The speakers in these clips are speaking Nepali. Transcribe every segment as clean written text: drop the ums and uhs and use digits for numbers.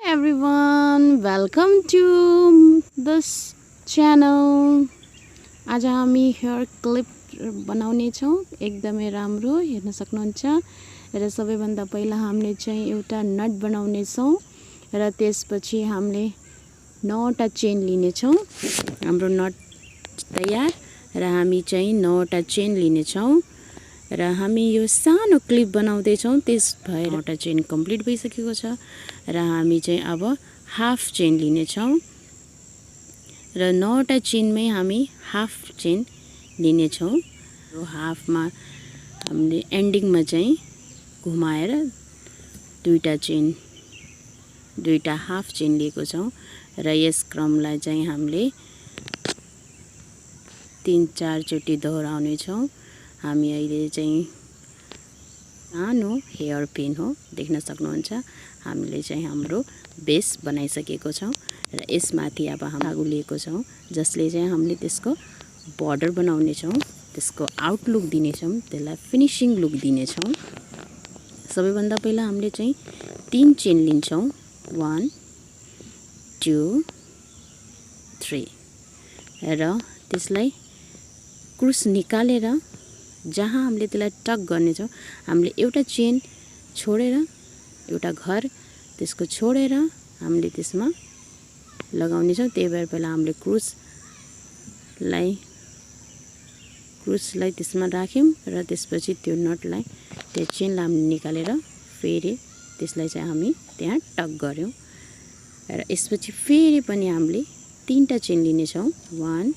everyone, welcome to this channel. आज हामी हेयर क्लिप बनाउने छौं एकदमै राम्रो हेर्न सक्नुहुन्छ र सबैभन्दा पहिला हामीले चाहिँ एउटा नट बनाउने छौं र त्यसपछि हामीले 9वटा चेन लिने छौं। हाम्रो नट तयार र हामी चाहिँ 9वटा चेन लिने छौं र हामी यो सानो क्लिप बनाउँदै छौं। त्यस भएर 9वटा चेन कम्प्लिट भइसकेको छ र हामी चाहिँ अब हाफ चेन लिने छौं र 9वटा चेनमै हामी हाफ चेन लिने छौं। र हाफमा हामीले एन्डिङमा चाहिँ घुमाएर दुईटा हाफ चेन लिएको छौं र यस क्रमलाई चाहिँ हामीले 3-4 चोटी दोहोर्याउने छौं। हामी अहिले चाहिँ सानो हेयर पिन हो देख्न सक्नुहुन्छ। हामीले चाहिँ हाम्रो बेस बनाइसकेको छौं र यसमाथि अब हामी धागो लिएको छौं जसले चाहिँ हामीले त्यसको बर्डर बनाउने छौं, त्यसको आउटलुक दिने छौं, त्यसलाई फिनिशिङ लुक दिने छौं। सबैभन्दा पहिला हामीले चाहिँ 3 चेन लिन्छौं 1 2 3 र त्यसलाई क्रुस निकालेर जहाँ हामीले त्यसलाई टक गर्ने छौं हामीले एउटा चेन छोडेर एउटा घर त्यसको छोडेर हामीले त्यसमा लगाउने छौं। त्यही भएर पहिला हामीले क्रुसलाई त्यसमा राख्यौं र त्यसपछि त्यो नटलाई त्यो चेनलाई हामीले निकालेर फेरि त्यसलाई चाहिँ हामी त्यहाँ टक गर्यौं र यसपछि फेरि पनि हामीले 3टा चेन लिने छौं 1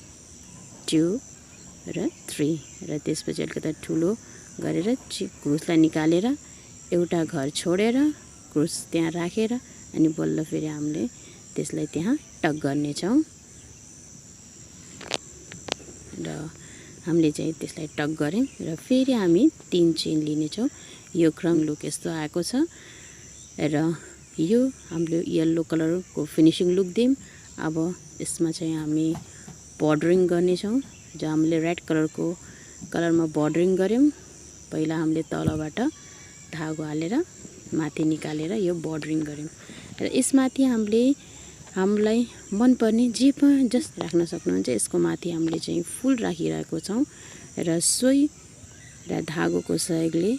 2 र 3 र त्यसपछि अलिकति ठुलो गरेर क्रुसलाई निकालेर एउटा घर छोडेर क्रुस त्यहाँ राखेर अनि बल्ल फेरि हामीले त्यसलाई त्यहाँ टक गर्ने छौं र हामीले चाहिँ त्यसलाई टक गर्यौं र फेरि हामी 3 चेन लिने छौं। यो क्रम लुक यस्तो आएको छ र यो हाम्रो येलो कलरको फिनिशिङ लुक दियौं। अब यसमा चाहिँ हामी बर्डरिङ गर्ने छौं। जो हामीले रेड कलरमा बर्डरिङ गर्यौं। पहिला हामीले तलबाट धागो हालेर माथि निकालेर यो बर्डरिङ गर्यौं र यसमाथि हामीलाई मनपर्ने जे पनि जस्ट राख्न सक्नुहुन्छ। यसको माथि हामीले चाहिँ फूल राखिरहेको छौं र सुई र धागोको सहयोगले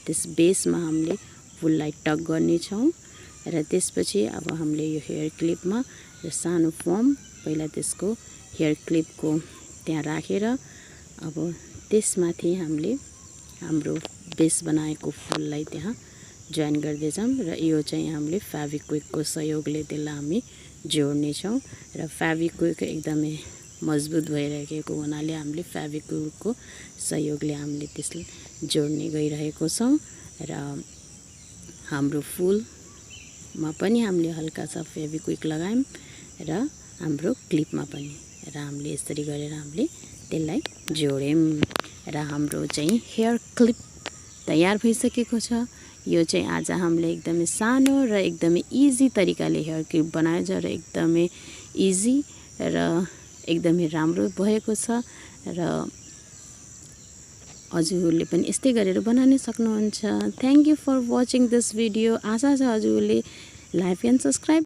त्यस बेसमा हामीले फूललाई टक गर्ने छौं र त्यसपछि अब हामीले यो हेयर क्लिपमा र सानो फर्म पहिला त्यसको हेयर क्लिपको त्यहाँ राखेर अब त्यसमाथि हामीले हाम्रो बेस बनाएको फूललाई त्यहाँ जोइन गर्दै छौं र यो चाहिँ हामीले फेभिक्विकको सहयोगले त्यसलाई हामी जोड्ने छौं र फेभिक्विक एकदमै मजबुत भइरहेको हुनाले हामीले फेभिक्विकको सहयोगले हामीले त्यसलाई जोड्ने गइरहेको छौं र हाम्रो फूलमा पनि हामीले हल्का सा फेभिक्विक लगायौं र हाम्रो क्लिपमा पनि र हामीले यसरी गरेर हामीले त्यसलाई जोड्यौं र हाम्रो चाहिँ हेयर क्लिप तयार भइसकेको छ। यो चाहिँ आज हामीले एकदमै सानो र एकदमै इजी तरिकाले हेयर क्लिप बनाएको छ र एकदमै इजी र एकदमै राम्रो भएको छ र हजुरहरूले पनि यस्तै गरेर बनाउन सक्नुहुन्छ। Thank you for watching this video. आशा छ हजुरहरूले लाइक एन्ड सब्स्क्राइब